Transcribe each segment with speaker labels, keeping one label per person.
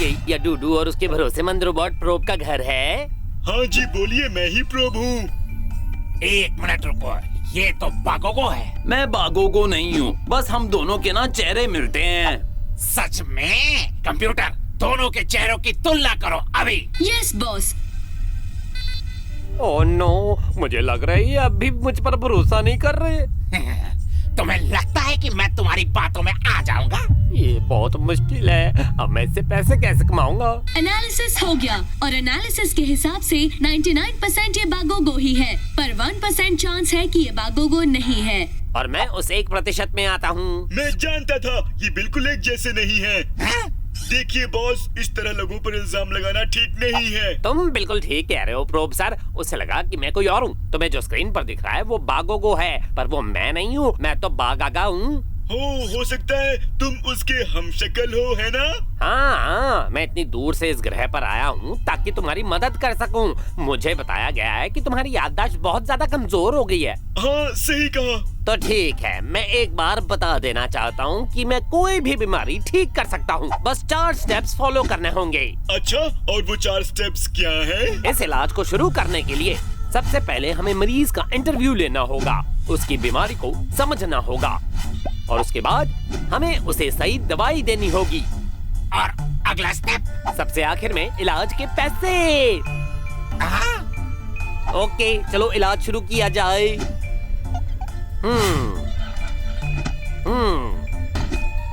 Speaker 1: ये डूडू और उसके भरोसेमंद रोबोट प्रोब का घर है?
Speaker 2: हाँ जी बोलिए, मैं ही प्रोब हूँ।
Speaker 3: एक मिनट रुको, ये तो बागोगो है।
Speaker 4: मैं बागोगो नहीं हूँ, बस हम दोनों के ना चेहरे मिलते हैं।
Speaker 3: सच में? कंप्यूटर, दोनों के चेहरों की तुलना करो अभी।
Speaker 5: Yes boss.
Speaker 1: ओह नो, मुझे लग रहा है ये अब भी मुझ पर भरोसा नहीं कर रहे।
Speaker 3: तुम्हें लगता है कि मैं तुम्हारी बातों में आ जाऊंगा?
Speaker 1: ये बहुत मुश्किल है, अब मैं इससे पैसे कैसे कमाऊंगा?
Speaker 5: एनालिसिस हो गया और एनालिसिस के हिसाब से 99% ये बागोगो ही है, पर 1% चांस है कि ये बागोगो नहीं है।
Speaker 1: और मैं उस 1% में आता हूँ।
Speaker 2: मैं जानता था, ये बिल्कुल एक जैसे नहीं है। देखिए बॉस, इस तरह लोगों पर इल्जाम लगाना ठीक नहीं है।
Speaker 1: तुम बिल्कुल ठीक कह रहे हो प्रोब सर। उसे लगा कि मैं कोई और हूँ। तुम्हें जो स्क्रीन पर दिख रहा है वो बागोगो है, पर वो मैं नहीं हूँ। मैं तो बागागा हूँ।
Speaker 2: हो सकता है तुम उसके हमशक्ल हो, है ना?
Speaker 1: हाँ, मैं इतनी दूर से इस ग्रह पर आया हूँ ताकि तुम्हारी मदद कर सकूं। मुझे बताया गया है कि तुम्हारी याददाश्त बहुत ज्यादा कमजोर हो गई है।
Speaker 2: हाँ सही कहा।
Speaker 1: तो ठीक है, मैं एक बार बता देना चाहता हूँ कि मैं कोई भी बीमारी ठीक कर सकता हूँ। बस 4 स्टेप्स फॉलो करने होंगे।
Speaker 2: अच्छा, और वो 4 स्टेप्स क्या हैं?
Speaker 1: इस इलाज को शुरू करने के लिए सबसे पहले हमें मरीज का इंटरव्यू लेना होगा, उसकी बीमारी को समझना होगा और उसके बाद हमें उसे सही दवाई देनी होगी।
Speaker 3: और अगला स्टेप?
Speaker 1: सबसे आखिर में इलाज के पैसे। ओके, चलो इलाज शुरू किया जाए।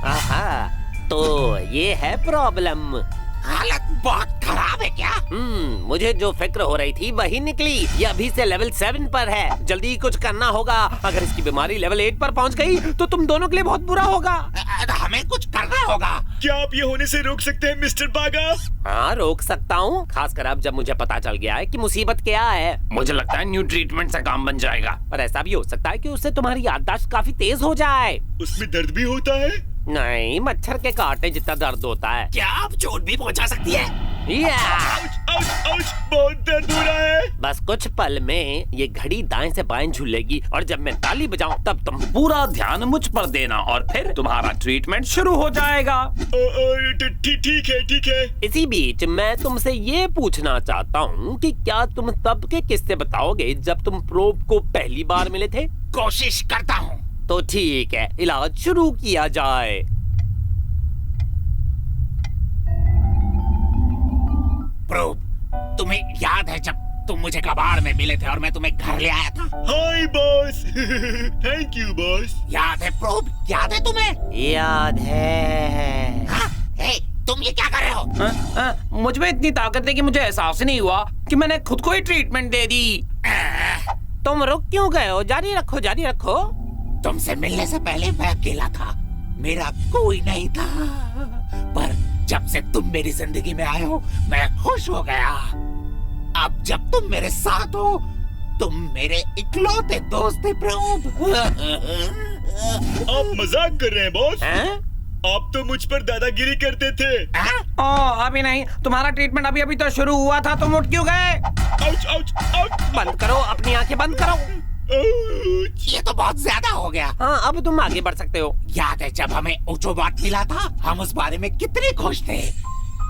Speaker 1: आहा, तो ये है प्रॉब्लम।
Speaker 3: हालत बहुत खराब है क्या?
Speaker 1: मुझे जो फिक्र हो रही थी वही निकली। ये अभी से लेवल 7 पर है। जल्दी कुछ करना होगा। अगर इसकी बीमारी लेवल 8 पर पहुंच गई तो तुम दोनों के लिए बहुत बुरा होगा।
Speaker 3: हमें कुछ करना होगा।
Speaker 2: क्या आप ये होने से रोक सकते हैं मिस्टर बागा?
Speaker 1: हाँ, रोक सकता हूँ, खासकर अब जब मुझे पता चल गया है कि मुसीबत क्या है।
Speaker 4: मुझे लगता है न्यू ट्रीटमेंट से काम बन जाएगा।
Speaker 1: पर ऐसा भी हो सकता है कि उससे तुम्हारी याददाश्त काफी तेज हो जाए।
Speaker 2: उसमें दर्द भी होता है?
Speaker 1: नहीं, मच्छर के काटने जितना दर्द होता है।
Speaker 3: क्या आप चोट भी पहुंचा सकती है?
Speaker 2: आउच, आउच, बहुत दर्द हो रहा है।
Speaker 1: बस कुछ पल में ये घड़ी दाएं से बाएं झूलेगी और जब मैं ताली बजाऊं तब तुम
Speaker 4: पूरा ध्यान मुझ पर देना और फिर तुम्हारा ट्रीटमेंट शुरू हो जाएगा।
Speaker 2: ठीक है।
Speaker 1: इसी बीच मैं तुमसे ये पूछना चाहता हूँ कि क्या तुम तब के किस्से बताओगे जब तुम प्रोब को पहली बार मिले थे?
Speaker 3: कोशिश करता हूँ।
Speaker 1: तो ठीक है, इलाज शुरू किया जाए।
Speaker 3: प्रोब, तुम्हें याद है जब तुम मुझे कबाड़ में मिले थे और मैं तुम्हें घर ले आया था?
Speaker 2: हाय बॉस। Thank you boss.
Speaker 3: याद है प्रोब? याद है तुम्हें?
Speaker 1: याद है।
Speaker 3: हे, तुम ये क्या कर रहे हो?
Speaker 4: मुझ में इतनी ताकत है कि मुझे एहसास ही नहीं हुआ कि मैंने खुद को ही ट्रीटमेंट दे दी।
Speaker 1: तुम रुक क्यों गए हो? जारी रखो, जारी रखो।
Speaker 3: तुमसे मिलने से पहले मैं अकेला था, मेरा कोई नहीं था, पर जब से तुम मेरी जिंदगी में आए हो मैं खुश हो गया। अब जब तुम मेरे साथ हो, तुम मेरे इकलौते दोस्त थे प्रोब।
Speaker 2: आप मजाक कर रहे हैं बॉस? आप तो मुझ पर दादागिरी करते थे।
Speaker 4: अभी नहीं, तुम्हारा ट्रीटमेंट अभी अभी तो शुरू हुआ था, तुम उठ क्यों गए?
Speaker 2: Ouch, ouch, ouch.
Speaker 1: बंद करो, अपनी आंखें बंद करो।
Speaker 3: ये तो बहुत ज्यादा हो गया।
Speaker 1: हाँ, अब तुम आगे बढ़ सकते हो।
Speaker 3: याद है जब हमें ओचोबॉट मिला था, हम उस बारे में कितने खुश थे।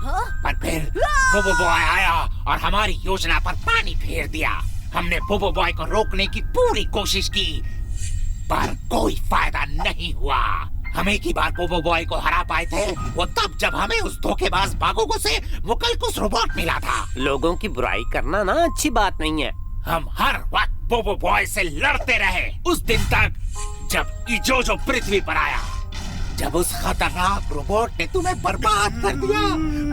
Speaker 3: पर फिर बोबो बॉय आया और हमारी योजना पर पानी फेर दिया। हमने बोबो बॉय को रोकने की पूरी कोशिश की, पर कोई फायदा नहीं हुआ। हम एक ही बार बोबो बॉय को हरा पाए थे, वो तब जब हमें उस धोखेबाज बागोगो से मुकलकुस रोबोट मिला था।
Speaker 1: लोगों की बुराई करना ना अच्छी बात नहीं है।
Speaker 3: हम हर वक्त बोबो बॉय से लड़ते रहे, उस दिन तक जब इजोजो पृथ्वी पर आया। जब उस खतरनाक रोबोट ने तुम्हें बर्बाद कर दिया,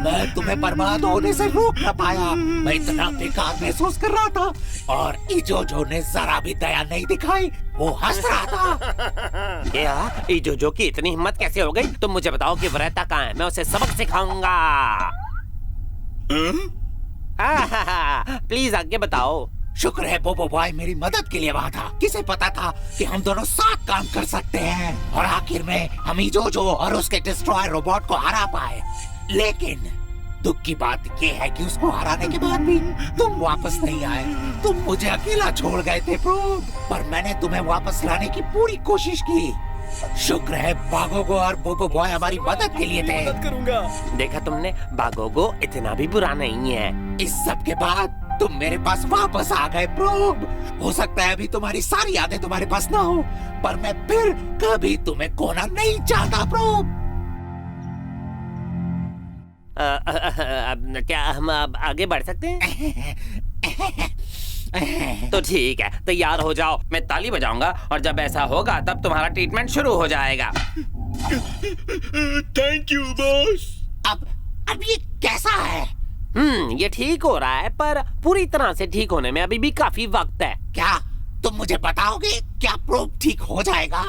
Speaker 3: मैं तुम्हें बर्बाद होने से रोक न पाया। मैं इतना बेकार महसूस कर रहा था और इजोजो ने जरा भी दया नहीं दिखाई, वो हंस रहा था।
Speaker 1: क्या इजोजो की इतनी हिम्मत कैसे हो गई? तुम मुझे बताओ कि वरेता कहाँ है, मैं उसे सबक सिखाऊंगा। प्लीज आगे बताओ।
Speaker 3: शुक्र है बोबो बॉय मेरी मदद के लिए वहाँ था। किसे पता था कि हम दोनों साथ काम कर सकते हैं और आखिर में हम इजोजो और उसके डिस्ट्रॉयर रोबोट को हरा पाए। लेकिन दुख की बात ये है कि उसको हराने के बाद भी तुम वापस नहीं आए। तुम मुझे अकेला छोड़ गए थे प्रोब, पर मैंने तुम्हें वापस लाने की पूरी कोशिश की। शुक्र है बागोगो और बोबो बॉय हमारी मदद के लिए थे।
Speaker 2: मदद करूंगा।
Speaker 1: देखा तुमने, बागोगो इतना भी बुरा नहीं है।
Speaker 3: इस सब के बाद तुम मेरे पास वापस आ गए प्रोब। हो सकता है अभी तुम्हारी सारी यादें तुम्हारे पास ना हो, पर मैं फिर कभी तुम्हें खोना नहीं चाहता प्रोब।
Speaker 1: क्या हम अब आगे बढ़ सकते हैं? तो ठीक है, तैयार हो जाओ। मैं ताली बजाऊंगा और जब ऐसा होगा तब तुम्हारा ट्रीटमेंट शुरू हो जाएगा।
Speaker 2: Thank you boss.
Speaker 3: अब ये कैसा है?
Speaker 1: ये ठीक हो रहा है, पर पूरी तरह से ठीक होने में अभी भी काफी वक्त है।
Speaker 3: क्या तुम मुझे बताओगे क्या प्रोब ठीक हो जाएगा?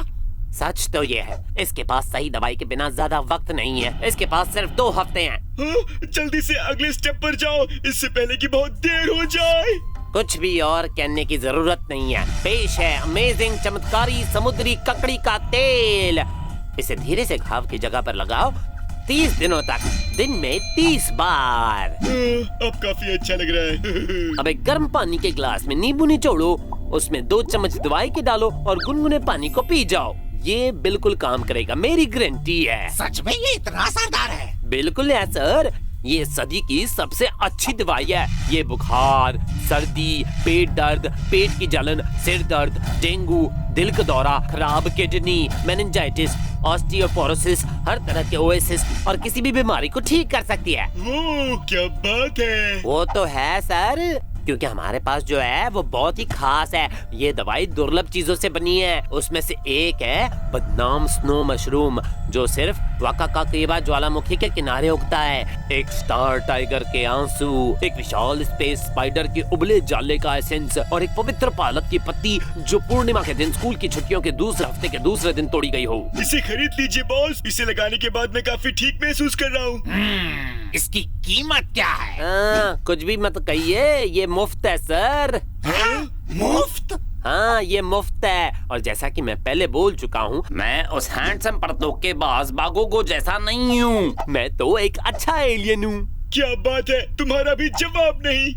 Speaker 1: सच तो ये है, इसके पास सही दवाई के बिना ज्यादा वक्त नहीं है। इसके पास सिर्फ 2 हफ्ते हैं।
Speaker 2: जल्दी से अगले स्टेप पर जाओ, इससे पहले कि बहुत देर हो जाए।
Speaker 1: कुछ भी और कहने की जरूरत नहीं है। पेश है अमेजिंग चमत्कारी समुद्री ककड़ी का तेल। इसे धीरे से घाव की जगह पर लगाओ 30 दिनों तक, दिन में 30 बार।
Speaker 2: अब काफी अच्छा लग रहा है।
Speaker 1: अब एक गर्म पानी के ग्लास में नींबू निचोड़ो, उसमें 2 चम्मच दवाई के डालो और गुनगुने पानी को पी जाओ। ये बिल्कुल काम करेगा, मेरी गारंटी है।
Speaker 3: सच में ये इतना असरदार है?
Speaker 1: बिल्कुल है सर, ये सदी की सबसे अच्छी दवाई है। ये बुखार, सर्दी, पेट दर्द, पेट की जलन, सिर दर्द, डेंगू, दिल का दौरा, खराब किडनी, मेनिंजाइटिस, ऑस्टियोपोरोसिस, हर तरह के ओएसिस और किसी भी बीमारी को ठीक कर सकती है।
Speaker 2: वो क्या बात है।
Speaker 1: वो तो है सर, क्योंकि हमारे पास जो है वो बहुत ही खास है। ये दवाई दुर्लभ चीजों से बनी है। उसमें से एक है बदनाम स्नो मशरूम, जो सिर्फ वाकाकाकेवा ज्वालामुखी के किनारे उगता है। एक स्टार टाइगर के आंसू, एक विशाल स्पेस स्पाइडर के उबले जाले का एसेंस और एक पवित्र पालक की पत्ती जो पूर्णिमा के दिन स्कूल की छुट्टियों के दूसरे हफ्ते के दूसरे दिन तोड़ी गई हो।
Speaker 2: इसे खरीद लीजिए बॉस। इसे लगाने के बाद मैं काफी ठीक महसूस कर रहा हूँ।
Speaker 3: इसकी कीमत क्या है?
Speaker 1: कुछ भी मत कहिए, ये मुफ्त है सर।
Speaker 3: मुफ्त?
Speaker 1: हाँ, ये मुफ्त है। और जैसा कि मैं पहले बोल चुका हूँ, मैं उस हैंडसम पर धोखेबाज बागोगो जैसा नहीं हूँ। मैं तो एक अच्छा एलियन हूँ।
Speaker 2: क्या बात है, तुम्हारा भी जवाब नहीं।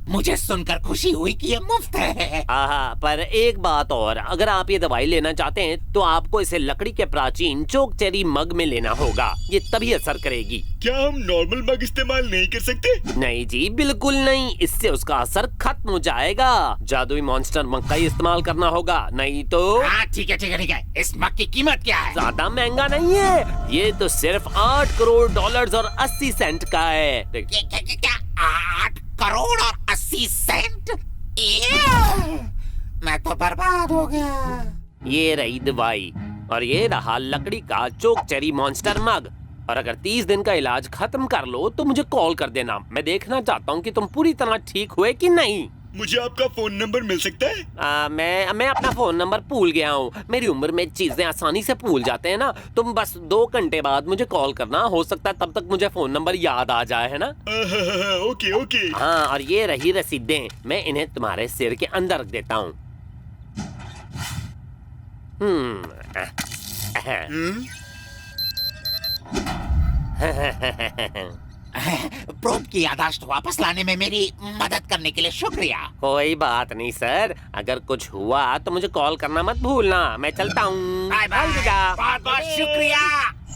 Speaker 3: मुझे सुनकर खुशी हुई कि ये मुफ्त है।
Speaker 1: पर एक बात और, अगर आप ये दवाई लेना चाहते हैं तो आपको इसे लकड़ी के प्राचीन चोक चेरी मग में लेना होगा। ये तभी असर करेगी।
Speaker 2: क्या हम नॉर्मल मग इस्तेमाल नहीं कर सकते?
Speaker 1: नहीं जी, बिल्कुल नहीं। इससे उसका असर खत्म हो जाएगा। जादुई मॉन्स्टर मग का ही इस्तेमाल करना होगा, नहीं तो।
Speaker 3: हाँ ठीक है ठीक है ठीक है। इस मग की कीमत क्या है?
Speaker 1: ज्यादा महंगा नहीं है, ये तो सिर्फ $8 करोड़ और 80 सेंट का है।
Speaker 3: क्या 8 करोड़ और 80 सेंट? मैं तो बर्बाद हो गया।
Speaker 1: ये रही दवाई और ये रहा लकड़ी का चोक चेरी मॉन्स्टर मग। और अगर 30 दिन का इलाज खत्म कर लो तो मुझे कॉल कर देना। मैं देखना चाहता हूँ कि तुम पूरी तरह ठीक हुए कि नहीं।
Speaker 2: मुझे आपका फोन नंबर मिल सकता है?
Speaker 1: मैं अपना फोन नंबर भूल गया हूँ। मेरी उम्र में चीजें आसानी से भूल जाते हैं ना। तुम बस 2 घंटे बाद मुझे कॉल करना, हो सकता है तब तक मुझे फोन नंबर याद आ जाए, है ना?
Speaker 2: Okay okay.
Speaker 1: हाँ, और ये रही रसीदें, मैं इन्हें तुम्हारे सिर के अंदर रख देता हूँ।
Speaker 3: प्रोब की याददाश्त वापस लाने में मेरी मदद करने के लिए शुक्रिया।
Speaker 1: कोई बात नहीं सर, अगर कुछ हुआ तो मुझे कॉल करना मत भूलना। मैं चलता हूँ।
Speaker 3: Bye bye. बहुत बहुत शुक्रिया।